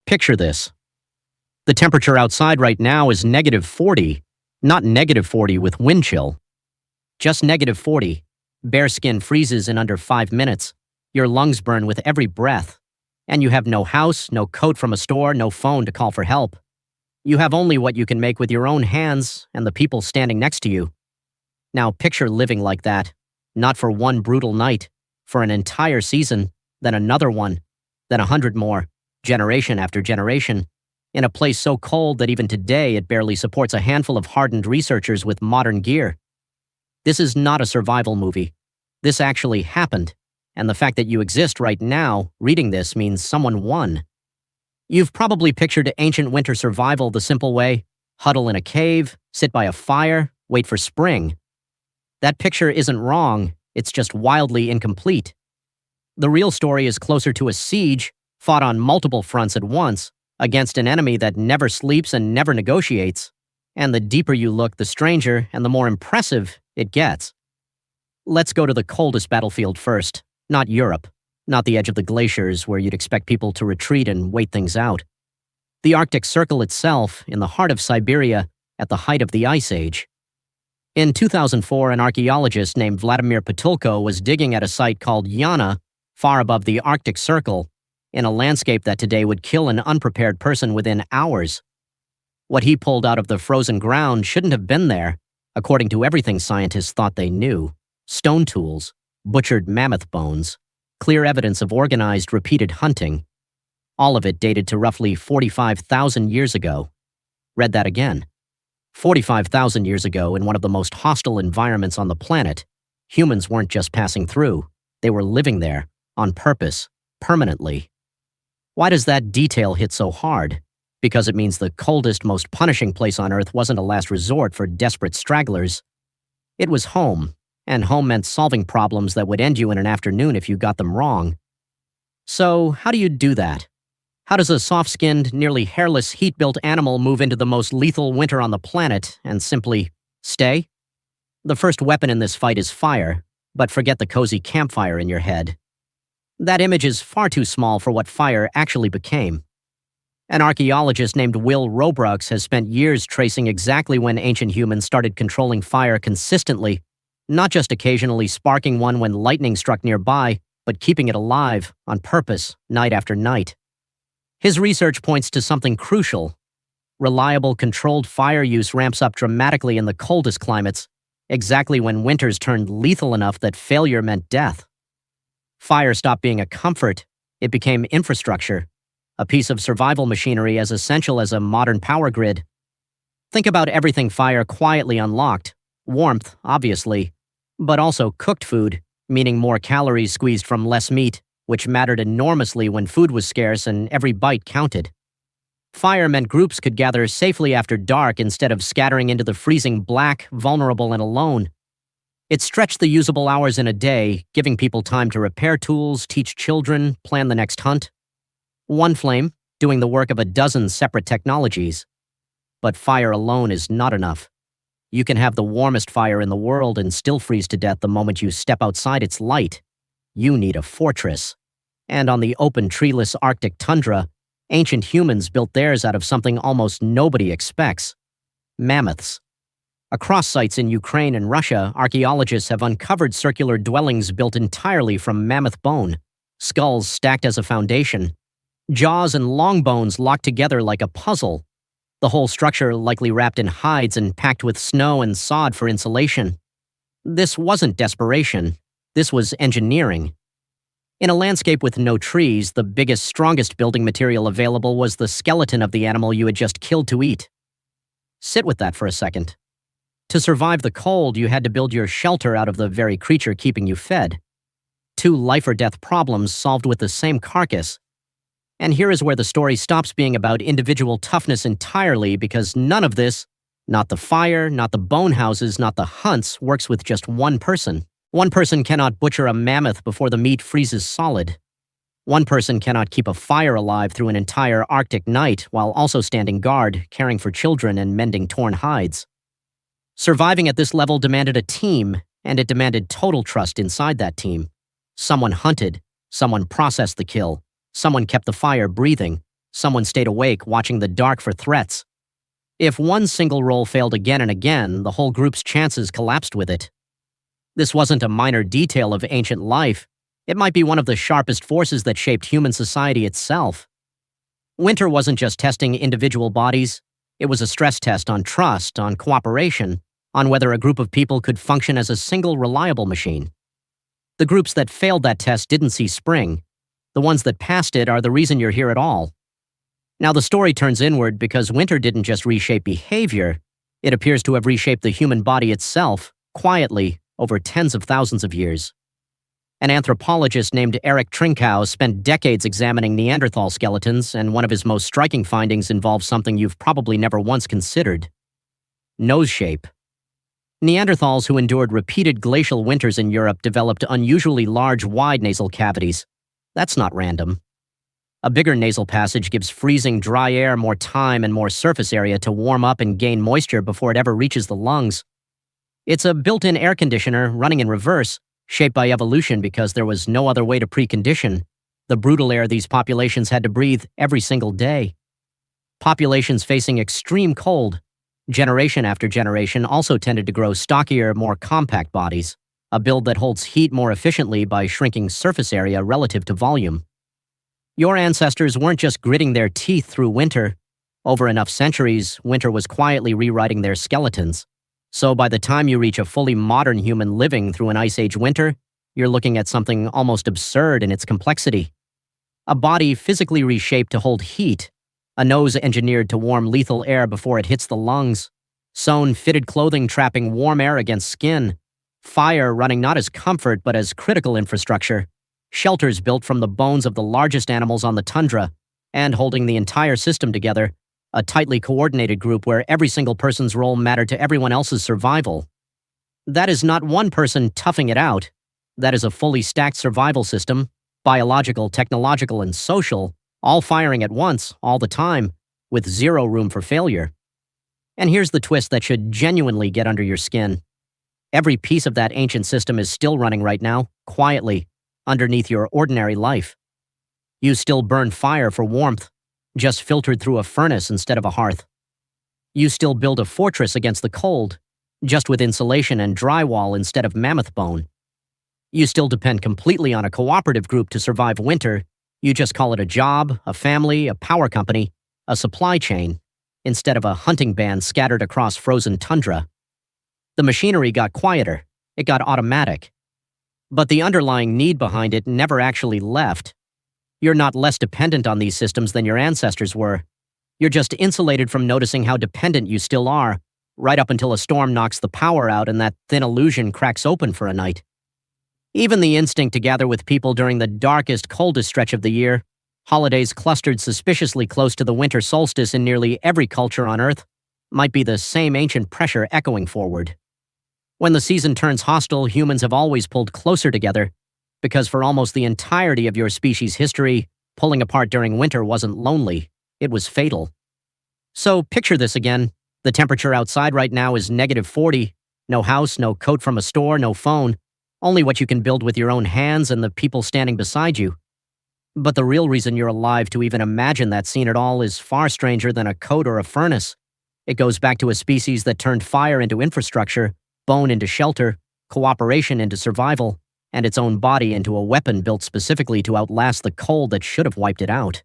Picture this. The temperature outside right now is -40, not -40 with wind chill. Just -40. Bare skin freezes in under 5 minutes. Your lungs burn with every breath. And you have no house, no coat from a store, no phone to call for help. You have only what you can make with your own hands and the people standing next to you. Now picture living like that, not for one brutal night, for an entire season, then another one, then 100 more, generation after generation, in a place so cold that even today it barely supports a handful of hardened researchers with modern gear. This is not a survival movie. This actually happened, and the fact that you exist right now, reading this, means someone won. You've probably pictured ancient winter survival the simple way: huddle in a cave, sit by a fire, wait for spring. That picture isn't wrong, it's just wildly incomplete. The real story is closer to a siege, fought on multiple fronts at once, against an enemy that never sleeps and never negotiates. And the deeper you look, the stranger and the more impressive it gets. Let's go to the coldest battlefield first, not Europe, not the edge of the glaciers where you'd expect people to retreat and wait things out. The Arctic Circle itself, in the heart of Siberia, at the height of the Ice Age. In 2004, an archaeologist named Vladimir Patulko was digging at a site called Yana, far above the Arctic Circle, in a landscape that today would kill an unprepared person within hours. What he pulled out of the frozen ground shouldn't have been there, according to everything scientists thought they knew: stone tools, butchered mammoth bones, clear evidence of organized, repeated hunting. All of it dated to roughly 45,000 years ago. Read that again. 45,000 years ago, in one of the most hostile environments on the planet, humans weren't just passing through, they were living there, on purpose, permanently. Why does that detail hit so hard? Because it means the coldest, most punishing place on Earth wasn't a last resort for desperate stragglers. It was home, and home meant solving problems that would end you in an afternoon if you got them wrong. So, how do you do that? How does a soft-skinned, nearly hairless, heat-built animal move into the most lethal winter on the planet and simply stay? The first weapon in this fight is fire, but forget the cozy campfire in your head. That image is far too small for what fire actually became. An archaeologist named Will Robrooks has spent years tracing exactly when ancient humans started controlling fire consistently, not just occasionally sparking one when lightning struck nearby, but keeping it alive, on purpose, night after night. His research points to something crucial. Reliable, controlled fire use ramps up dramatically in the coldest climates, exactly when winters turned lethal enough that failure meant death. Fire stopped being a comfort, it became infrastructure, a piece of survival machinery as essential as a modern power grid. Think about everything fire quietly unlocked: warmth, obviously, but also cooked food, meaning more calories squeezed from less meat, which mattered enormously when food was scarce and every bite counted. Fire meant groups could gather safely after dark instead of scattering into the freezing black, vulnerable and alone. It stretched the usable hours in a day, giving people time to repair tools, teach children, plan the next hunt. One flame, doing the work of a dozen separate technologies. But fire alone is not enough. You can have the warmest fire in the world and still freeze to death the moment you step outside its light. You need a fortress. And on the open, treeless Arctic tundra, ancient humans built theirs out of something almost nobody expects: mammoths. Across sites in Ukraine and Russia, archaeologists have uncovered circular dwellings built entirely from mammoth bone, skulls stacked as a foundation, jaws and long bones locked together like a puzzle, the whole structure likely wrapped in hides and packed with snow and sod for insulation. This wasn't desperation. This was engineering. In a landscape with no trees, the biggest, strongest building material available was the skeleton of the animal you had just killed to eat. Sit with that for a second. To survive the cold, you had to build your shelter out of the very creature keeping you fed. Two life-or-death problems solved with the same carcass. And here is where the story stops being about individual toughness entirely, because none of this, not the fire, not the bone houses, not the hunts, works with just one person. One person cannot butcher a mammoth before the meat freezes solid. One person cannot keep a fire alive through an entire Arctic night while also standing guard, caring for children and mending torn hides. Surviving at this level demanded a team, and it demanded total trust inside that team. Someone hunted, someone processed the kill, someone kept the fire breathing, Someone stayed awake watching the dark for threats. If one single roll failed again and again, the whole group's chances collapsed with it. This wasn't a minor detail of ancient life. It might be one of the sharpest forces that shaped human society itself. Winter wasn't just testing individual bodies. It was a stress test on trust, on cooperation, on whether a group of people could function as a single reliable machine. The groups that failed that test didn't see spring. The ones that passed it are the reason you're here at all. Now the story turns inward because winter didn't just reshape behavior. It appears to have reshaped the human body itself, quietly, over tens of thousands of years. An anthropologist named Eric Trinkow spent decades examining Neanderthal skeletons, and one of his most striking findings involves something you've probably never once considered: nose shape. Neanderthals who endured repeated glacial winters in Europe developed unusually large, wide nasal cavities. That's not random. A bigger nasal passage gives freezing, dry air more time and more surface area to warm up and gain moisture before it ever reaches the lungs. It's a built-in air conditioner running in reverse, shaped by evolution because there was no other way to precondition the brutal air these populations had to breathe every single day. Populations facing extreme cold, generation after generation, also tended to grow stockier, more compact bodies, a build that holds heat more efficiently by shrinking surface area relative to volume. Your ancestors weren't just gritting their teeth through winter. Over enough centuries, winter was quietly rewriting their skeletons. So by the time you reach a fully modern human living through an Ice Age winter, you're looking at something almost absurd in its complexity. A body physically reshaped to hold heat, a nose engineered to warm lethal air before it hits the lungs, sewn fitted clothing trapping warm air against skin, fire running not as comfort but as critical infrastructure, shelters built from the bones of the largest animals on the tundra, and holding the entire system together, a tightly coordinated group where every single person's role mattered to everyone else's survival. That is not one person toughing it out. That is a fully stacked survival system, biological, technological, and social, all firing at once, all the time, with zero room for failure. And here's the twist that should genuinely get under your skin. Every piece of that ancient system is still running right now, quietly, underneath your ordinary life. You still burn fire for warmth, just filtered through a furnace instead of a hearth. You still build a fortress against the cold, just with insulation and drywall instead of mammoth bone. You still depend completely on a cooperative group to survive winter. You just call it a job, a family, a power company, a supply chain, instead of a hunting band scattered across frozen tundra. The machinery got quieter. It got automatic. But the underlying need behind it never actually left. You're not less dependent on these systems than your ancestors were. You're just insulated from noticing how dependent you still are, right up until a storm knocks the power out and that thin illusion cracks open for a night. Even the instinct to gather with people during the darkest, coldest stretch of the year, holidays clustered suspiciously close to the winter solstice in nearly every culture on Earth, might be the same ancient pressure echoing forward. When the season turns hostile, humans have always pulled closer together, because for almost the entirety of your species' history, pulling apart during winter wasn't lonely, it was fatal. So picture this again. The temperature outside right now is -40. No house, no coat from a store, no phone. Only what you can build with your own hands and the people standing beside you. But the real reason you're alive to even imagine that scene at all is far stranger than a coat or a furnace. It goes back to a species that turned fire into infrastructure, bone into shelter, cooperation into survival, and its own body into a weapon built specifically to outlast the cold that should have wiped it out.